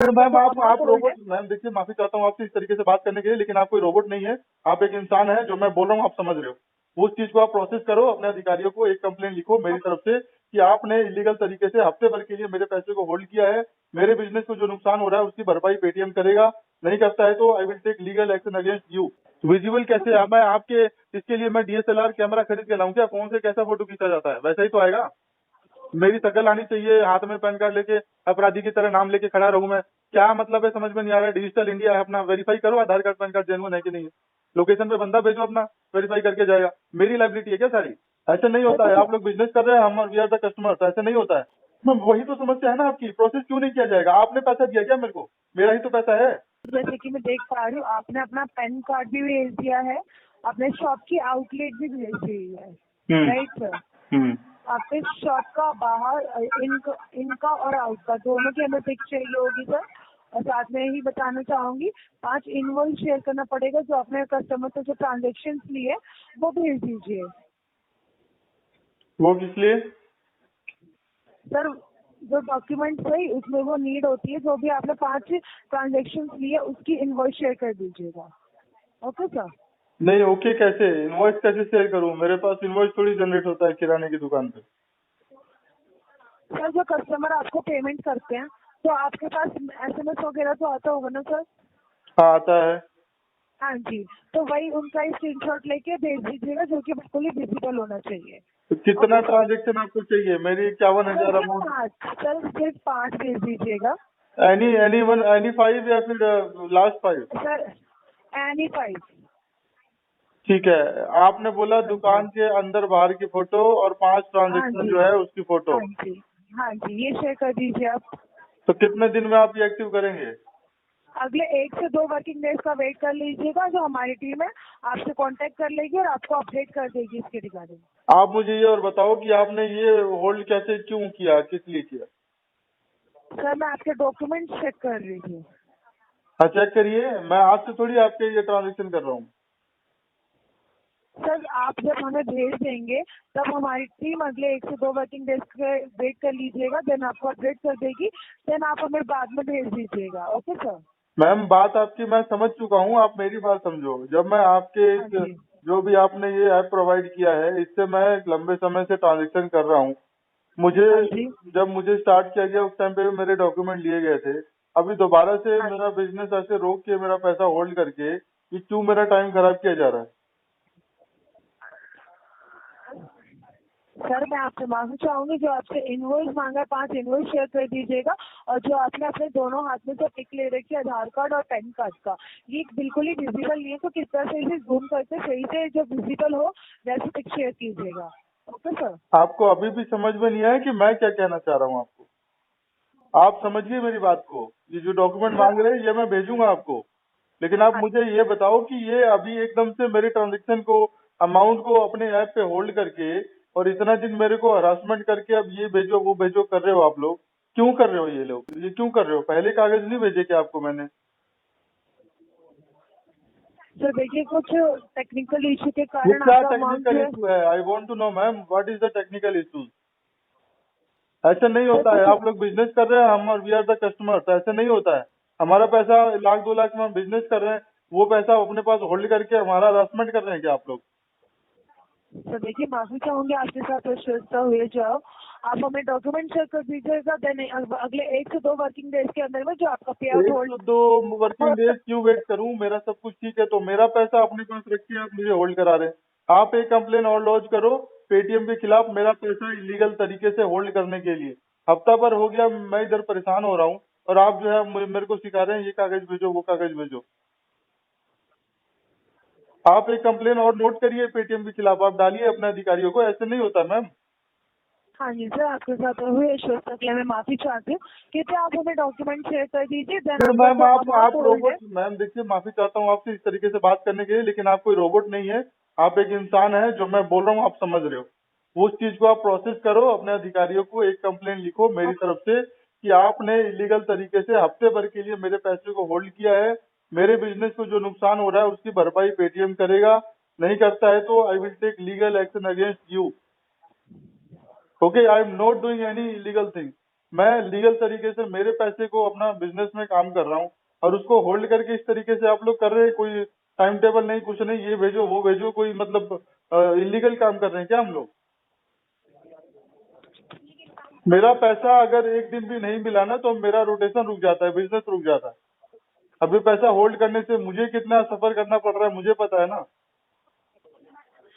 फिर मैम आप बोल रहे रोबोट, मैम देखिए माफी चाहता हूँ आपसे इस तरीके से बात करने के लिए, लेकिन आप कोई रोबोट नहीं है। आप एक इंसान है, जो मैं बोल रहा हूँ आप समझ रहे हो। उस चीज को आप प्रोसेस करो, अपने अधिकारियों को एक कंप्लेंट लिखो मेरी तरफ से कि आपने इलीगल तरीके से हफ्ते भर के लिए मेरे पैसे को होल्ड किया है। मेरे बिजनेस को जो नुकसान हो रहा है उसकी भरपाई पेटीएम करेगा। नहीं करता है तो I will take legal action against you. Visual कैसे है? मैं आपके इसके लिए मैं डीएसएलआर कैमरा खरीद के लाऊं क्या? फोन से कैसा फोटो खींचा जाता है वैसा ही तो आएगा। मेरी शक्ल आनी चाहिए, हाथ में पैन कार्ड लेके अपराधी की तरह नाम लेके खड़ा रहूं मैं? क्या मतलब है समझ में नहीं आ रहा है। डिजिटल इंडिया है, अपना वेरीफाई करो आधार कार्ड पैन कार्ड जेन्युइन है कि नहीं है। लोकेशन पे बंदा भेजो, अपना वेरीफाई करके जाएगा। मेरी लाइबिलिटी है क्या सारी? ऐसे नहीं होता है। आप लोग बिजनेस कर रहे हैं, हम वी आर द कस्टमर, ऐसे नहीं होता है। वही तो समस्या है ना आपकी। प्रोसेस क्यों नहीं किया जाएगा? आपने पैसा दिया क्या मेरे को? मेरा ही तो पैसा है। जैसे कि मैं देख पा रही हूँ आपने अपना पैन कार्ड भी भेज दिया है, अपने शॉप की आउटलेट भी भेज दी है, राइट सर। हम्म आपके शॉप का बाहर इनका और आउट का दोनों की हमें पिक चाहिए होगी सर। और साथ में ही बताना चाहूंगी 5 इनवॉइस शेयर करना पड़ेगा जो अपने कस्टमर से जो ट्रांजेक्शन लिए वो भेज दीजिए वो किस लिए? सर। जो डॉक्यूमेंट्स है उसमें वो नीड होती है, जो भी आपने 5 ट्रांजेक्शन लिए उसकी इनवॉइस शेयर कर दीजिएगा। Okay sir. नहीं, ओके कैसे? इनवॉइस कैसे शेयर करूं? मेरे पास इनवॉइस थोड़ी जनरेट होता है किराने की दुकान पे। सर जो कस्टमर आपको पेमेंट करते हैं तो आपके पास एसएमएस वगैरह तो आता होगा ना सर। हाँ आता है। हाँ जी, तो वही उनका स्क्रीनशॉट लेके भेज दीजिएगा जो कि बिल्कुल ही विजिबल होना चाहिए। तो कितना ओके सर। ट्रांजेक्शन आपको चाहिए? मेरी 51,000 सर अमाउंट। सिर्फ 5 भेज दीजिएगा एनी वन, एनी 5 या फिर लास्ट 5? सर। एनी 5। ठीक है। आपने बोला हाँ जी। दुकान के अंदर बाहर की फोटो और 5 हाँ ट्रांजेक्शन जी। जो है उसकी फोटो। हाँ जी। हाँ जी, ये शेयर कर दीजिए आप। तो कितने दिन में आप ये एक्टिव करेंगे? अगले 1 से 2 वर्किंग डेज का वेट कर लीजिएगा, जो हमारी टीम है आपसे कांटेक्ट कर लेगी और आपको अपडेट कर देगी इसके रिगार्डिंग। आप मुझे ये और बताओ कि आपने ये होल्ड कैसे क्यों किया, किस लिए किया? सर मैं आपके डॉक्यूमेंट चेक कर रही थी। हाँ चेक करिए, मैं आज से थोड़ी आपके ये ट्रांजेक्शन कर रहा हूँ। सर आप जब हमें भेज देंगे तब हमारी टीम अगले 1 से 2 वर्किंग डेज के वेट कर लीजिएगा, देन आपको अपडेट कर देगी, देन आप हमें बाद में भेज दीजिएगा। Okay sir. मैम बात आपकी मैं समझ चुका हूँ, आप मेरी बात समझो। जब मैं आपके हाँ जी। जो भी आपने ये ऐप प्रोवाइड किया है इससे मैं एक लंबे समय से ट्रांजेक्शन कर रहा हूँ। मुझे हाँ जी। जब मुझे स्टार्ट किया गया उस टाइम पे मेरे डॉक्यूमेंट लिए गए थे। अभी दोबारा से हाँ मेरा बिजनेस ऐसे रोक के मेरा पैसा होल्ड करके ये क्यों मेरा टाइम खराब किया जा रहा है? सर मैं आपसे माफी चाहूंगी, जो आपसे इनवॉइस मांगा है 5 इनवॉइस शेयर कर दीजिएगा। और जो आपने अपने दोनों हाथ में जो पिक ले रखी है आधार कार्ड और पैन कार्ड का, ये बिल्कुल ही विजिबल नहीं है, तो किस तरह से इसे जूम करके सही से जो विजिबल हो वैसे पिक शेयर कीजिएगा। Okay sir. आपको अभी भी समझ में नहीं आया कि मैं क्या कहना चाह रहा हूँ आपको? आप समझिए मेरी बात को। ये जो डॉक्यूमेंट सर मांग रहे हैं ये मैं भेजूंगा आपको। लेकिन आप मुझे ये बताओ कि ये अभी एकदम से मेरे ट्रांजेक्शन को, अमाउंट को अपने ऐप पे होल्ड करके और इतना दिन मेरे को हरासमेंट करके अब ये भेजो वो भेजो कर रहे हो आप लोग। क्यों कर रहे हो ये लोग? ये क्यों कर रहे हो? पहले कागज नहीं भेजे क्या आपको मैंने? सर देखिए कुछ टेक्निकल इशू के ये कारण क्या आपका अमाउंट टेक्निकल जो है इशू है? I want to know ma'am, what is the technical issue? ऐसे नहीं सर होता है। कुछ आप लोग बिजनेस कर रहे हैं, हम वी आर द कस्टमर, तो ऐसे नहीं होता है। हमारा पैसा 1 लाख 2 लाख में हम बिजनेस कर रहे हैं, वो पैसा अपने पास होल्ड करके हमारा हरासमेंट कर रहे हैं क्या आप लोग? सर देखिए माफी चाहूंगी आपके साथ अश्वस्ता हुए जाओ। आप हमें डॉक्यूमेंट शेयर कर दीजिएगा, देन अगले 1 से 2 वर्किंग डेज के अंदर में जो आपका पे आउट एक होल्ड। तो 2 वर्किंग डेज क्यों वेट करूं? मेरा सब कुछ ठीक है तो मेरा पैसा अपने पास रख के आप मुझे होल्ड करा रहे हैं। आप एक कंप्लेन और लॉन्च करो पेटीएम के खिलाफ, मेरा पैसा इलीगल तरीके से होल्ड करने के लिए। हफ्ता भर हो गया मैं इधर परेशान हो रहा हूँ और आप जो है मेरे को सिखा रहे हैं ये कागज भेजो वो कागज भेजो। आप एक कंप्लेन और नोट करिए पेटीएम के खिलाफ, आप डालिए अपने अधिकारियों को। ऐसे नहीं होता मैम। हाँ जी सर, आपके साथ हुए अश्वस्ता के लिए मैं माफी चाहती हूँ। कृपया आप हमें डॉक्यूमेंट शेयर कर दीजिए, देन फिर आपका मैम जो आप अमाउंट होल्ड रोबोट, है। मैम देखिए माफी चाहता हूँ आपसे इस तरीके से बात करने के लिए, लेकिन आप कोई रोबोट नहीं है। आप एक इंसान है, जो मैं बोल रहा हूँ आप समझ रहे हो। उस चीज को आप प्रोसेस करो, अपने अधिकारियों को एक कंप्लेंट लिखो मेरी तरफ से कि आपने इलीगल तरीके से हफ्ते भर के लिए मेरे पैसे को होल्ड किया है। मेरे बिजनेस को जो नुकसान हो रहा है उसकी भरपाई पेटीएम करेगा। नहीं करता है तो I will take legal action against you. Okay, I am not doing any illegal thing. मैं लीगल तरीके से मेरे पैसे को अपना बिजनेस में काम कर रहा हूँ और उसको होल्ड करके इस तरीके से आप लोग कर रहे हैं, कोई टाइम टेबल नहीं, कुछ नहीं, ये भेजो वो भेजो, कोई मतलब इलीगल काम कर रहे हैं क्या हम लोग? मेरा पैसा अगर एक दिन भी नहीं मिला ना तो मेरा रोटेशन रुक जाता है, बिजनेस रुक जाता है। अभी पैसा होल्ड करने से मुझे कितना सफर करना पड़ रहा है मुझे पता है ना।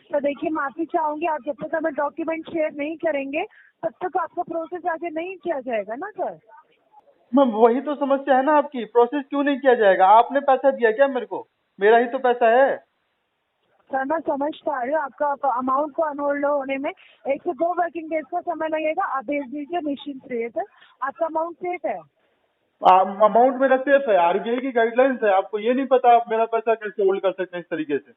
तो देखिए, माफी चाहूंगी, आप जब तक हमें डॉक्यूमेंट शेयर नहीं करेंगे तब तक आपका प्रोसेस आगे नहीं किया जाएगा ना सर। मैम वही तो समस्या है ना आपकी, प्रोसेस क्यों नहीं किया जाएगा? आपने पैसा दिया क्या मेरे को? मेरा ही तो पैसा है। सर मैं समझ पा रही हूँ, आपका अमाउंट को अनहोल्ड होने में 1 से 2 वर्किंग डेज का समय लगेगा। आप भेज दीजिए, निश्चिंत रहिए सर, आपका अमाउंट सेफ है। अमाउंट मेरा सेफ है, आरबीआई की गाइडलाइंस है, आपको ये नहीं पता आप मेरा पैसा कैसे होल्ड कर सकते हैं इस तरीके से?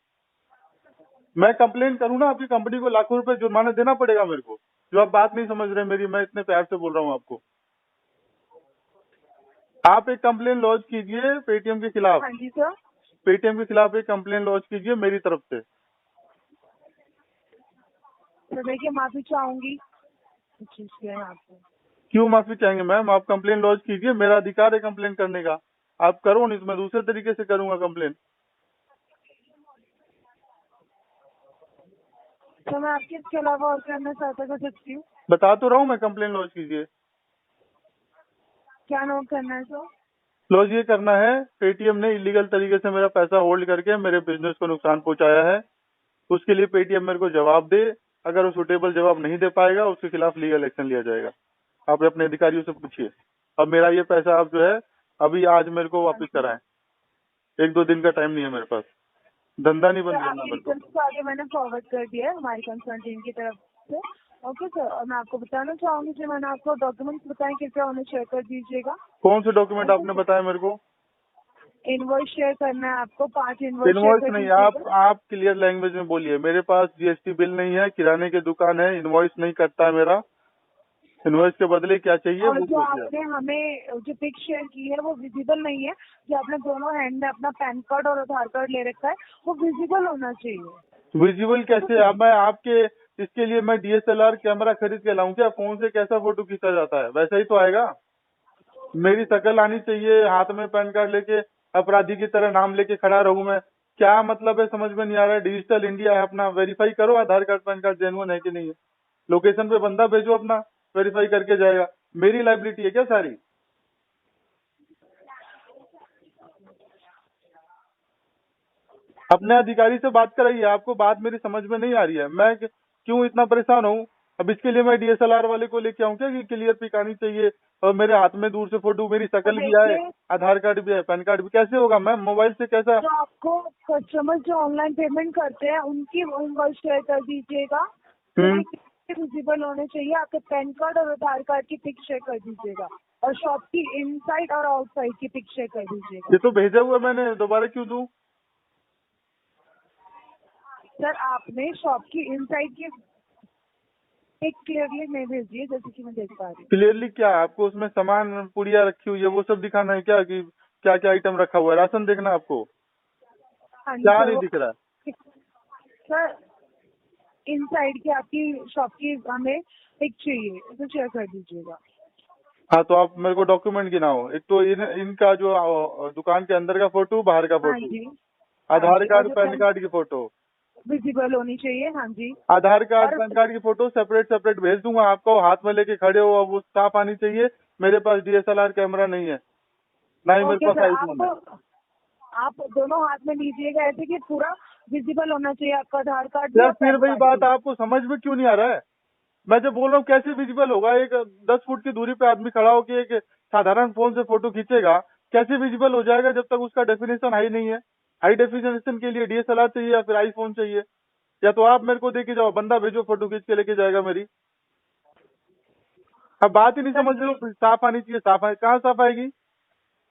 मैं कंप्लेन करूँ ना आपकी कंपनी को, लाखों रुपए जुर्माना देना पड़ेगा मेरे को। जो आप बात नहीं समझ रहे मेरी, मैं इतने प्यार से बोल रहा हूँ आपको। आप एक कंप्लेन लॉन्च कीजिए पेटीएम के खिलाफ। हाँ जी सर। पेटीएम के खिलाफ एक कंप्लेन लॉन्च कीजिए मेरी तरफ से। तो देखिए, माफी चाहूंगी इस चीज के लिए आपको। क्यों माफी चाहेंगे मैम? आप कंप्लेन लॉन्च कीजिए, मेरा अधिकार है कंप्लेन करने का। आप करो, नहीं तो मैं दूसरे तरीके से करूंगा कंप्लेन। तो मैं आपके इसके अलावा और क्या सहायता कर सकती हूँ? बता तो रहा हूँ मैं, कंप्लेन लॉन्च कीजिए। क्या नोट करना है सर? लॉन्च ये करना है, पेटीएम ने इलीगल तरीके से मेरा पैसा होल्ड करके मेरे बिजनेस को नुकसान पहुंचाया है, उसके लिए पेटीएम मेरे को जवाब दे। अगर वो सुटेबल जवाब नहीं दे पाएगा उसके खिलाफ लीगल एक्शन लिया जाएगा। आप अपने अधिकारियों से पूछिए। अब मेरा ये पैसा आप जो है अभी आज मेरे को वापस कराएं। 1-2 दिन का टाइम नहीं है मेरे पास, धंधा नहीं बंद सर करना आपकी मेरे को। डिटेल्स को आगे मैंने फॉरवर्ड कर दिया है हमारी कंसर्न टीम की तरफ से। ओके सर, और मैं आपको बताना चाहूंगी जो मैंने आपको डॉक्यूमेंट्स बताए कृपया उन्हें शेयर कर दीजिएगा। कौन से डॉक्यूमेंट आपने बताया मेरे को? इनवॉइस शेयर करना है आपको, 5 इनवॉइस शेयर इनवॉइस कर नहीं, दीजिएगा। आप क्लियर लैंग्वेज में बोलिए। मेरे पास जीएसटी बिल नहीं है, किराने की दुकान है, इनवॉइस नहीं कटता है मेरा। इनवॉइस के बदले क्या चाहिए और वो जो बोलिए। आपने हमें जो पिक शेयर की है वो विजिबल नहीं है। जो आपने दोनों हैंड में अपना पैन कार्ड और आधार कार्ड ले रखा है वो विजिबल होना चाहिए। विजुअल कैसे? अब मैं आपके इसके लिए मैं डीएसएलआर कैमरा खरीद के लाऊं क्या? फोन से कैसा फोटो खींचा जाता है वैसा ही तो आएगा। मेरी शक्ल आनी चाहिए, हाथ में पैन कार्ड लेके अपराधी की तरह नाम लेके खड़ा रहूं मैं? क्या मतलब है समझ में नहीं आ रहा है। डिजिटल इंडिया है अपना, वेरीफाई करो आधार कार्ड पैन कार्ड जेन्युइन है कि नहीं है। लोकेशन पे बंदा भेजो अपना, वेरीफाई करके जाएगा। मेरी लाइबिलिटी है क्या सारी? अपने अधिकारी से बात कराइए, आपको बात मेरी समझ में नहीं आ रही है। मैं क्यों इतना परेशान हूँ? अब इसके लिए मैं डीएसएलआर वाले को लेके आऊँ क्या कि क्लियर पिक आनी चाहिए और मेरे हाथ में दूर से फोटो, मेरी तो शक्ल भी आए, देखिए, आधार कार्ड भी है, पैन कार्ड भी? कैसे होगा मैम? मोबाइल से कैसा? जो आपको कस्टमर जो ऑनलाइन पेमेंट करते हैं उनकी इनवॉइस शेयर कर दीजिएगा। विजिबल होने चाहिए। आपके पैन कार्ड और आधार कार्ड की पिक शेयर कर दीजिएगा और शॉप की इनसाइड और आउटसाइड की पिक शेयर कर दीजिएगा। ये तो भेजा हुआ मैंने, दोबारा क्यों दूं? सर आपने शॉप की इनसाइड की पिक क्लियरली नहीं भेजी है जैसे कि मैं देख पा रही हूँ। क्लियरली क्या? आपको उसमें सामान पुड़िया रखी हुई है वो सब दिखाना है क्या कि क्या क्या आइटम रखा हुआ है? राशन देखना है आपको? हाँ जी क्या सर, नहीं दिख रहा है? सर इनसाइड की आपकी शॉप की हमें पिक चाहिए, तो शेयर कर दीजिएगा। हाँ तो आप मेरे को डॉक्यूमेंट गिनाओ। एक तो इनका जो दुकान के अंदर का फोटो, बाहर का हाँ फोटो, जी, आधार कार्ड पैन कार्ड की फोटो। विजिबल होनी चाहिए। हाँ जी। आधार कार्ड और पैन कार्ड की फोटो सेपरेट सेपरेट भेज दूंगा आपको, हाथ में लेके खड़े हो, अब वो साफ आनी चाहिए। मेरे पास डीएसएलआर कैमरा नहीं है, ना ही मेरे ओके पास सर, आईफोन है। आप दोनों हाथ में लीजिएगा ऐसे कि पूरा विजिबल होना चाहिए आपका आधार कार्ड भी यार और फिर पैन वही कार्ड बात भी। आपको समझ में क्यों नहीं आ रहा है? मैं जब बोल रहा हूँ कैसे विजिबल होगा? एक 10 फुट की दूरी पे आदमी खड़ा होकर एक साधारण फोन से फोटो खींचेगा, कैसे विजिबल हो जाएगा जब तक उसका डेफिनेशन हाई नहीं है? हाई डेफिनेशन के लिए डीएसएलआर चाहिए या फिर आईफोन चाहिए, या तो आप मेरे को देके जाओ, बंदा भेजो फोटो खींच के लेके जाएगा मेरी। अब बात ही नहीं समझ रहे हो। साफ आनी चाहिए, साफ आए, कहाँ साफ आएगी?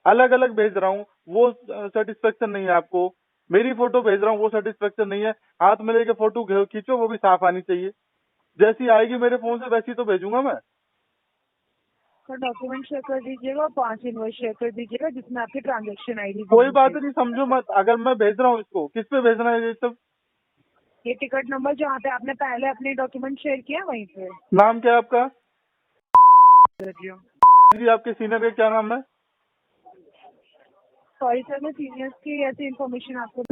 अलग अलग भेज रहा हूँ वो सेटिस्फेक्शन नहीं है आपको, मेरी फोटो भेज रहा हूँ वो सेटिस्फेक्शन नहीं है। हाथ में लेके फोटो खींचो, वो भी साफ आनी चाहिए। जैसी आएगी मेरे फोन से वैसी तो भेजूंगा मैं। सर डॉक्यूमेंट शेयर कर दीजिएगा और 5 इनवॉइस शेयर कर दीजिएगा जिसमें आपकी ट्रांजैक्शन आईडी कोई बात नहीं, समझो मत। अगर मैं भेज रहा हूँ इसको, किस पे भेजना है ये सब? ये टिकट नंबर जहाँ पे आपने पहले अपने डॉक्यूमेंट शेयर किया वहीं पे नाम क्या है आपका? कर दिया। जी आपके सीनियर का क्या नाम है? सॉरी सर, मैं सीनियर्स की ऐसी इन्फॉर्मेशन आपको